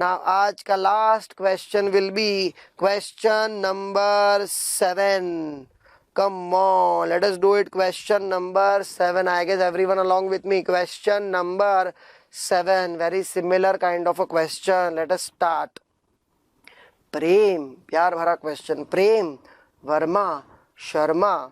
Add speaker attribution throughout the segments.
Speaker 1: Now, आज का last question will be question number 7. Come on, let us do it. Question number 7. I guess everyone along with me. Question number 7. Very similar kind of a question. Let us start. Prem, प्यार भरा question. Prem, Verma, Sharma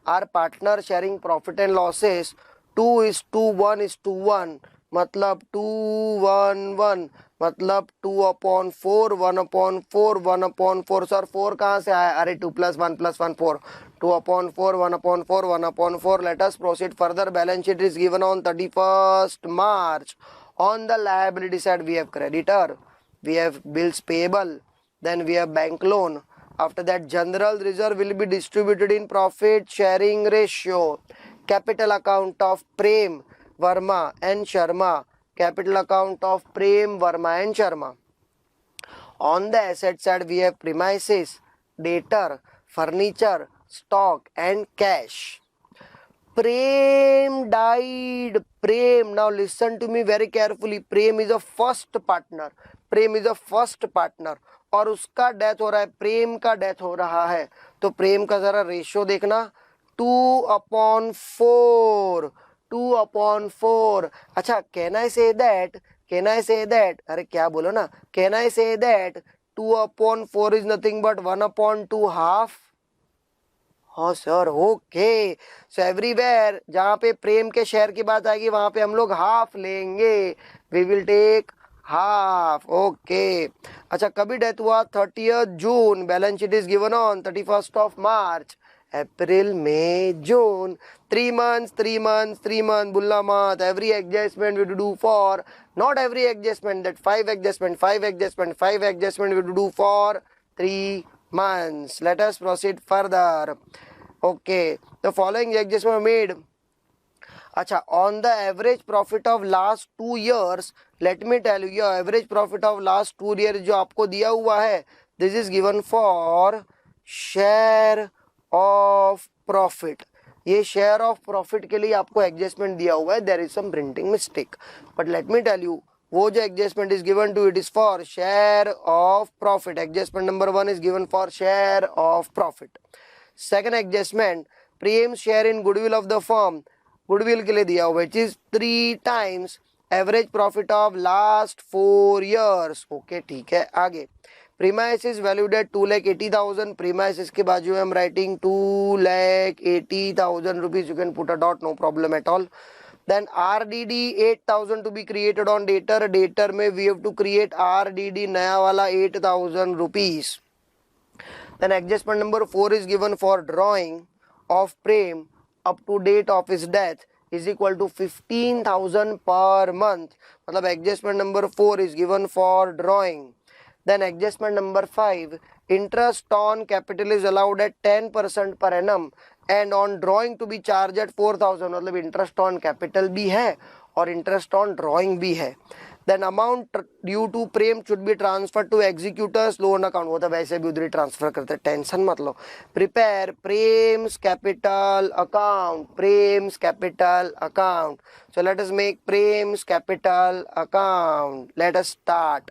Speaker 1: are partner sharing profit and losses 2:1:1. मतलब 2:1:1 मतलब 2/4 1/4 1/4. Sir 4 कहाँ से आया? अरे 2 + 1 + 1 4. 2/4 1/4 1/4. Let us proceed further. Balance sheet is given on 31st March. On the liability side we have creditor, we have bills payable, then we have bank loan. After that, general reserve will be distributed in profit sharing ratio. Capital account of Prem, Verma and Sharma. Capital account of Prem, Verma and Sharma. On the asset side, we have premises, debtor, furniture, stock and cash. Prem died. Prem, now listen to me very carefully. Prem is a first partner. Prem is a first partner और उसका death हो रहा है, प्रेम का death हो रहा है. तो प्रेम का जरा रेशियो देखना. 2/4. 2/4. अच्छा, can I say that, can I say that, अरे क्या बोलो ना, can I say that 2/4 is nothing but 1/2 half. हाँ सर, ओके. सो एवरीवेयर जहाँ पे प्रेम के शेयर की बात आएगी वहां पे हम लोग हाफ लेंगे. We will take half. Okay. अच्छा, कभी डेथ हुआ? 30th June. Balance sheet is given on 31st March. April, May, June. 3 months, 3 months, 3 months. बुल्ला मत. Every adjustment we do for, not every adjustment, that 5 adjustment, 5 adjustment, 5 adjustment we do for 3 months. Let us proceed further. Okay, the following adjustment are made. अच्छा, on the average profit of last 2 years, let me tell you, your average profit of last 2 years जो आपको दिया हुआ है, this is given for share of profit. ये share of profit के लिए आपको एडजस्टमेंट दिया हुआ है. There is some printing mistake, but let me tell you, वो जो adjustment is given to it is for share of profit. Adjustment number 1 is given for share of profit. Second adjustment, premium share in goodwill of the firm. Goodwill के लिए दिया हुआ है, is 3 times average profit of last 4 years. Okay, ठीक है. आगे, premises valued at 2,80,000. Premises के बाजू में हम writing 2,80,000 rupees. You can put a dot, no problem at all. Then RDD 8,000 to be created on debtor. Debtor में we have to create RDD नया वाला 8,000 rupees. Then adjustment number 4 is given for drawing of Prem up to date of his death is equal to 15,000 per month. मतलब adjustment number 4 is given for drawing. Then adjustment number 5, interest on capital is allowed at 10% per annum and on drawing to be charged at 4,000. मतलब interest on capital भी है और interest on drawing भी है. Then amount due to Prem should be transferred to executors loan account. वो तो वैसे भी उधर ही ट्रांसफर करते, टेंशन मत लो. Prepare Prem's capital account. Prem's capital account. So let us make Prem's capital account. Let us start.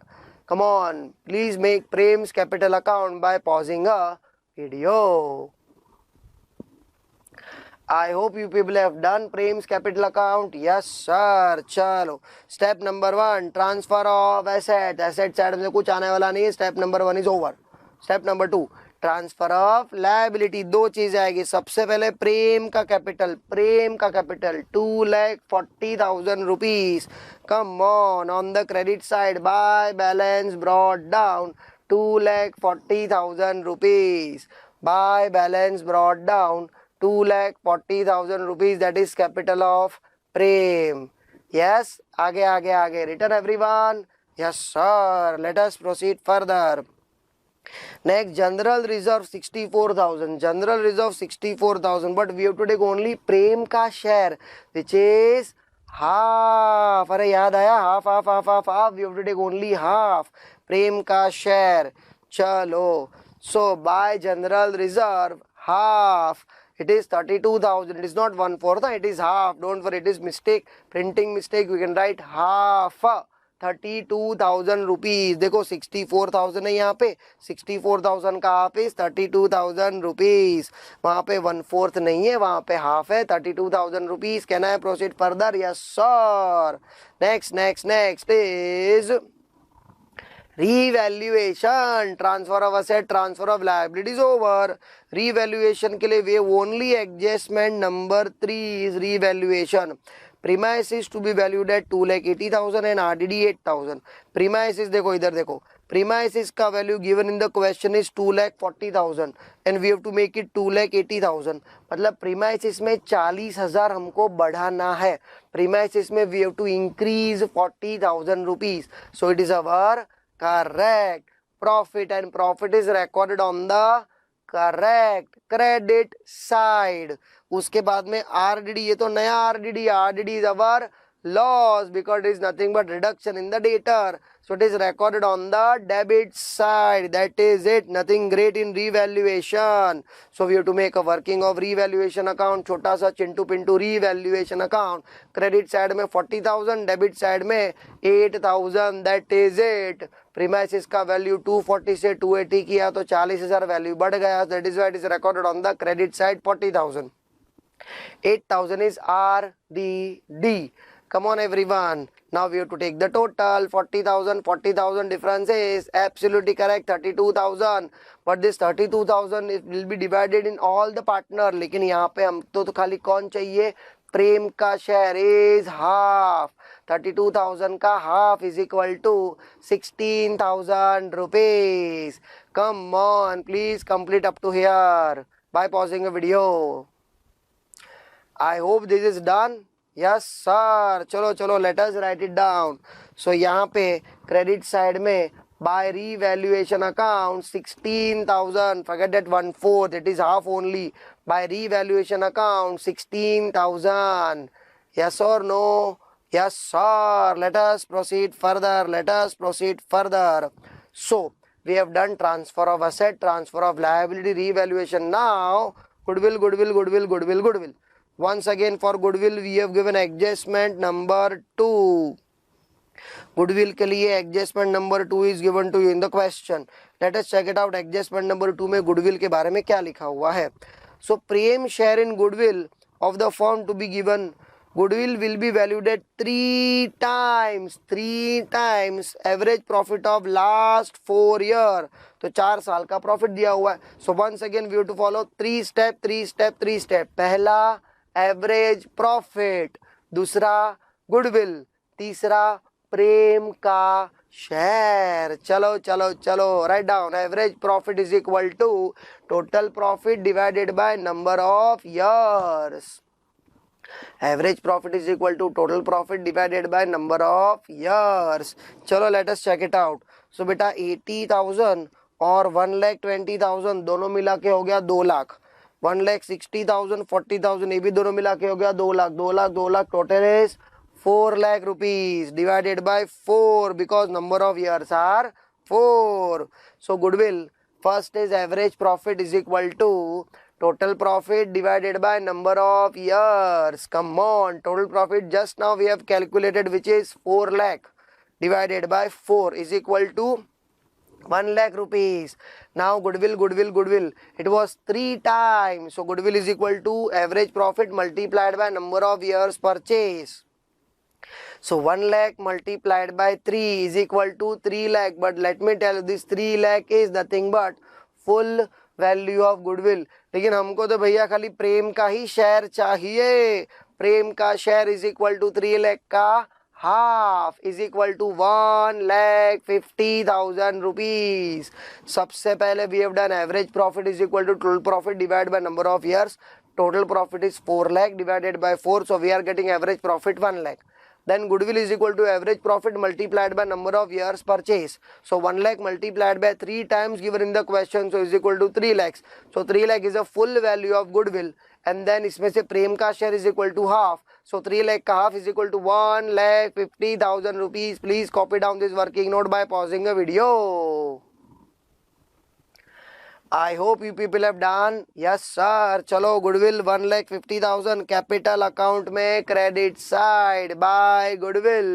Speaker 1: Come on, please make Prem's capital account by pausing a video. I hope you people have done Prem's capital account. Yes sir. चलो, step number 1, transfer of asset. Asset side में कुछ आने वाला नहीं है. Step number 1 is over. Step number 2, transfer of liability. 2 चीज आएगी. सबसे पहले प्रेम का कैपिटल. प्रेम का capital 2,40,000 rupees. Come on the credit side by balance brought down 2,40,000 rupees. By balance brought down 2,40,000 rupees. That is capital of Prem. Yes, आगे आगे आगे. Return everyone. Yes sir. Let us proceed further. Next, general reserve 64,000. General reserve 64,000. But we have to take only Prem का share, which is half. अरे याद आया, half half half half half. We have to take only half. Prem का share. चलो. So by general reserve half, it is 32,000. It is not 1/4. It is half. Don't worry, it is mistake, printing mistake. We can write half 32,000 rupees. देखो 64,000 है यहाँ पे, 64,000 का half is 32,000 rupees. वहाँ पे 1/4 नहीं है, वहाँ पे हाफ है, 32,000 rupees. Can I proceed further? Yes sir. Next next next is revaluation, transfer of asset, transfer of liabilities over. Revaluation के लिए वे only adjustment number 3 is revaluation. Premises to be valued at 2,80,000 and RDD 8,000. Premises देखो इधर देखो, premises का value given in the question is 2,40,000 and we have to make it 2,80,000. मतलब premises में 40,000 हमको बढ़ाना है। Premises में we have to increase 40,000 rupees. So it is our correct profit and profit is recorded on the correct credit side. उसके बाद में RDD, ये तो नया RDD, RDD is our loss because it is nothing but reduction in the debtor, so it is recorded on the debit side. That is it, nothing great in revaluation. So we have to make a working of revaluation account, छोटा सा Chintu Pintu revaluation account. Credit side में 40,000, debit side में 8,000. That is it. Premises का value 240 से 280 किया तो 40,000 value बढ़ गया. That is why it is recorded on the credit side 40,000. 8,000 is RDD. Come on everyone. Now we have to take the total. 40,000, 40,000 difference is absolutely correct, 32,000. But this 32,000 will be divided in all the partner. लेकिन यहाँ पे हम तो खाली कौन चाहिए? प्रेम का share is half. 32,000 का half is equal to 16,000 rupees. Come on, please complete up to here by pausing the video. I hope this is done. Yes sir. चलो चलो let us write it down. So यहाँ पे credit side में by revaluation account 16,000, forget that 1/4, it is half only. By revaluation account 16,000. Yes or no? Yes sir. Let us proceed further. Let us proceed further. So we have done transfer of asset, transfer of liability, revaluation. Now goodwill, goodwill, goodwill, goodwill, goodwill. Once again for goodwill we have given adjustment number 2. Goodwill के लिए adjustment number 2 is given to you in the question. Let us check it out. Adjustment number 2 में goodwill के बारे में क्या लिखा हुआ है? So prem share in goodwill of the firm to be given. Goodwill will be valued at 3 times average profit of last 4 year. तो 4 साल का profit दिया हुआ है. So once again we have to follow 3 step. पहला average profit, दूसरा goodwill, तीसरा प्रेम का शेयर. चलो चलो चलो right down. Average profit is equal to total profit divided by number of years. Average profit is equal to total profit divided by number of years. चलो let us check it out. So बेटा 80,000 और 1,20,000 दोनों मिला के हो गया 2 लाख. 1,60,000, 40,000 ये भी दोनों मिला के हो गया 2 lakh. 2 lakh 2 lakh total is 4 lakh rupees divided by 4 because number of years are 4. So goodwill first is average profit is equal to total profit divided by number of years. Come on, total profit just now we have calculated, which is 4 lakh divided by 4 is equal to 1 lakh rupees. Now goodwill, it was 3 times. So goodwill is equal to average profit multiplied by number of years purchase. So 1 lakh multiplied by 3 is equal to 3 lakh. But let me tell you, this 3 lakh is nothing but full value of goodwill. लेकिन हमको तो भैया खाली प्रेम का ही share चाहिए. प्रेम का share is equal to 3 lakh का half is equal to 1,50,000 rupees. सबसे पहले we have done average profit is equal to total profit divided by number of years. Total profit is 4 lakh divided by 4, so we are getting average profit 1 lakh. Then goodwill is equal to average profit multiplied by number of years purchase. So 1 lakh multiplied by 3 times given in the question, so is equal to 3 lakhs. So 3 lakh is a full value of goodwill. And then इसमें से प्रेम का share is equal to half. So 3 lakh का half is equal to 1,50,000 rupees. Please copy down this working note by pausing the video. I hope you people have done. Yes sir. चलो goodwill 1,50,000 capital account में credit side by goodwill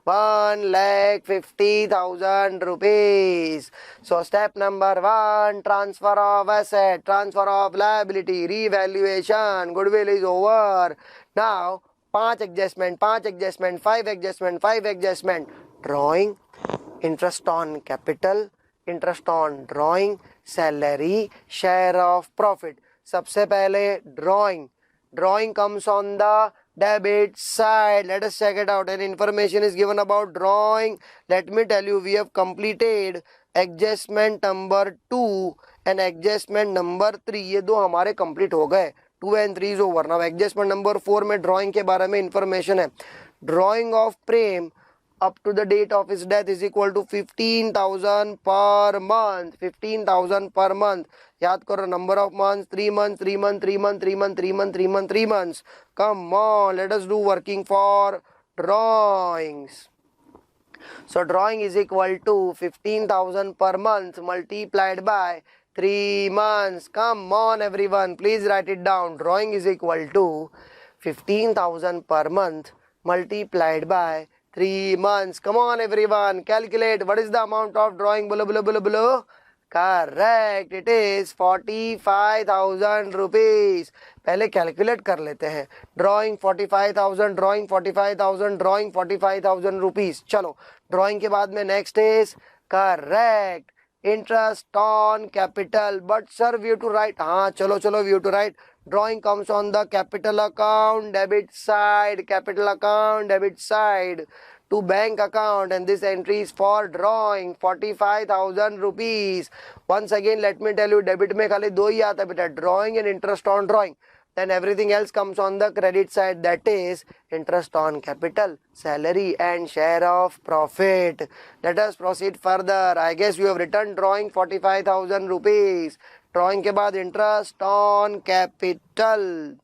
Speaker 1: 1,50,000 rupees. So step number 1, transfer of asset, transfer of liability, revaluation, goodwill is over. Now 5 adjustment, 5 adjustment, 5 adjustment, 5 adjustment, drawing, interest on capital, interest on drawing, salary, share of profit. सबसे पहले drawing comes on the debit side. Let us check it out. An information is given about drawing. Let me tell you, we have completed adjustment number 2 and adjustment number 3. ये दो हमारे complete हो गए. 2 and 3 is over. Now adjustment number 4 में drawing के बारे में information है. Drawing of Prem up to the date of his death is equal to 15,000 per month. 15,000 per month. याद करो, number of months, 3 months, 3 months, 3 months, 3 months, 3 months, 3 months, 3 months. Come on, let us do working for drawings. So drawing is equal to 15,000 per month multiplied by 3 months. Come on everyone, please write it down. Drawing is equal to 15,000 per month multiplied by 3 months. Come on everyone, calculate. What is the amount of drawing? Bolo, bolo, bolo, bolo. Correct, it is 45,000 rupees. पहले calculate कर लेते हैं. Drawing 45,000, drawing 45,000, drawing 45,000 rupees. चलो drawing के बाद में next is correct interest on capital. But sir we have to write. हाँ चलो we have to write. Drawing comes on the capital account debit side, capital account debit side to bank account, and this entry is for drawing 45,000 rupees. Once again let me tell you, debit में खाली दो ही आता है बेटा, drawing and interest on drawing. Then everything else comes on the credit side, that is interest on capital, salary and share of profit. Let us proceed further. I guess you have written drawing 45,000 rupees. Drawing के बाद interest on capital.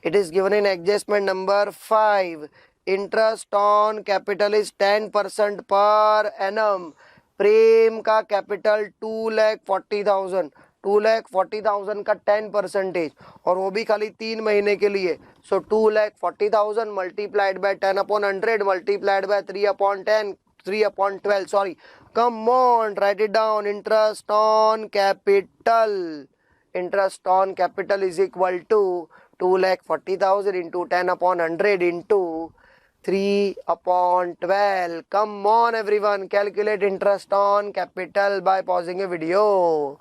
Speaker 1: It is given in adjustment number 5. Interest on capital is 10% per annum. प्रेम का capital 2,40,000, 2,40,000 का 10% और वो भी खाली 3 महीने के लिए. सो 2,40,000 multiplied by 10/100 multiplied by 3/10, 3/12. Sorry, come on, write it down. Interest on capital. Interest on capital is equal to 2,40,000 into 10/100 into 3/12. Come on everyone, calculate interest on capital by pausing a video.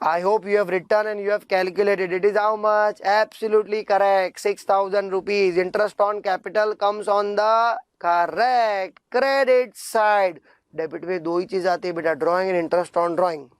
Speaker 1: I hope you have written and you have calculated. It is how much? Absolutely correct, 6,000 rupees. Interest on capital comes on the correct credit side. Debit में दो ही चीज आती है बेटा, drawing and interest on drawing.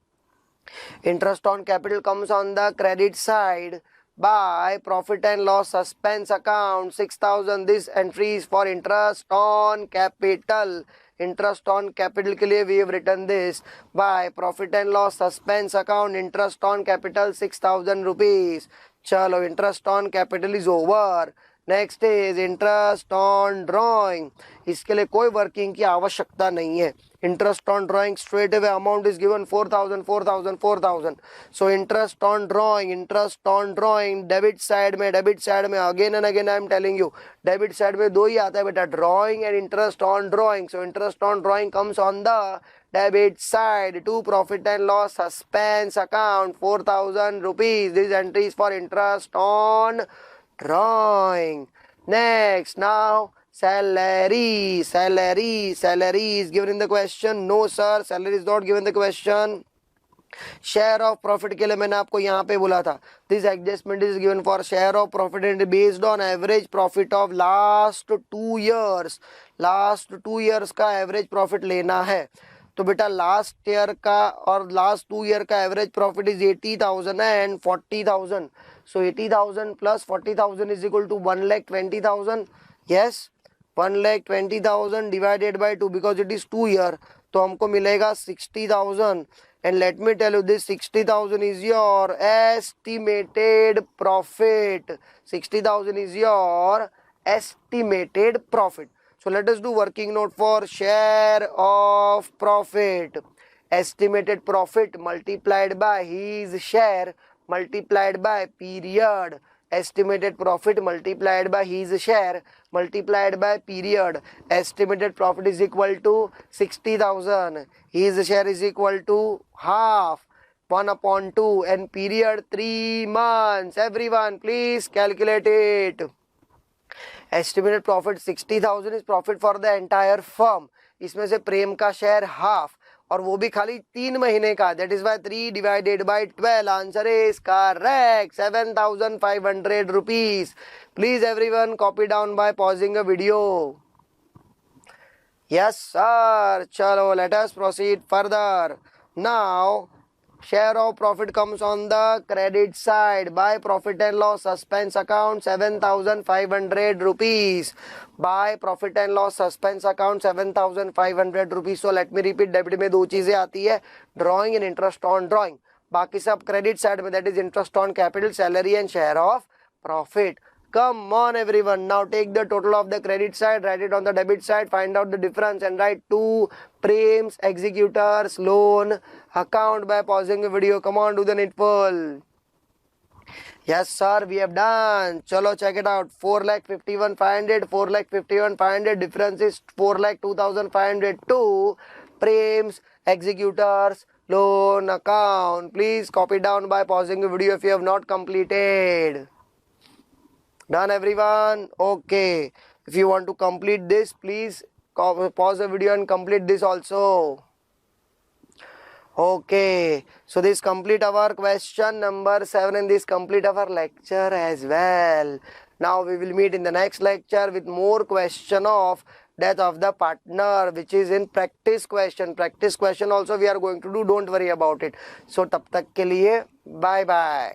Speaker 1: Interest on capital comes on the credit side by profit and loss suspense account 6,000. This entry is for interest on capital. Interest on capital के लिए we have written this by profit and loss suspense account. Interest on capital 6,000 rupees. चलो interest on capital is over. Next is interest on drawing. इसके लिए कोई working की आवश्यकता नहीं है. Interest on drawing straight away amount is given 4,000, 4,000, 4,000. So interest on drawing debit side में again and again I am telling you, debit side में दो ही आता है बेटा, drawing and interest on drawing. So interest on drawing comes on the debit side to profit and loss suspense account 4,000 rupees. This entry is for interest on drawing. Next, now salary is given in the question. No sir, salary is not given in the question. Share of profit के लिए मैंने आपको यहाँ पे बोला था, this adjustment is given for share of profit and based on average profit of last 2 years. Last 2 years का average profit लेना है. तो बेटा लास्ट ईयर का और लास्ट 2 year का average profit is 80,000 and 40,000. So 80,000 plus 40,000 is equal to 1,20,000. Yes, 1,20,000 divided by 2 because it is 2 year. तो हमको मिलेगा 60,000. And let me tell you, this 60,000 is your estimated profit. 60,000 is your estimated profit. So let us do working note for share of profit. Estimated profit multiplied by his share multiplied by period. estimated profit multiplied by his share multiplied by period. Estimated profit is equal to 60,000. His share is equal to half, 1/2, and period 3 months. Everyone, please calculate it. Estimated profit 60,000 is profit for the entire firm. इसमें से प्रेम का share half और वो भी खाली 3 महीने का. That is why 3 divided by 12. Answer is correct. 7,500 rupees. Please everyone copy down by pausing a video. Yes sir. Chalo, let us proceed further. Now share of profit comes on the credit side. By profit and loss suspense account 7,500 rupees. By profit and loss suspense account 7,500 rupees. So let me repeat, debit में 2 चीजें आती है, drawing and interest on drawing. बाकी सब credit side में, that is interest on capital, salary and share of profit. Come on everyone, now take the total of the credit side, write it on the debit side, find out the difference and write to Prem's executors loan account by pausing the video. Come on, do the needful. Yes sir, we have done. Chalo, check it out. 4,51,500, 4,51,500, difference is 4,02,500 to Prem's executors loan account. Please copy down by pausing the video if you have not completed. Done everyone? Okay. If you want to complete this, please pause the video and complete this also. Okay. So this complete our question number 7 and this complete our lecture as well. Now we will meet in the next lecture with more question of death of the partner, which is in practice question. Practice question also we are going to do. Don't worry about it. So तब तक के लिए bye bye.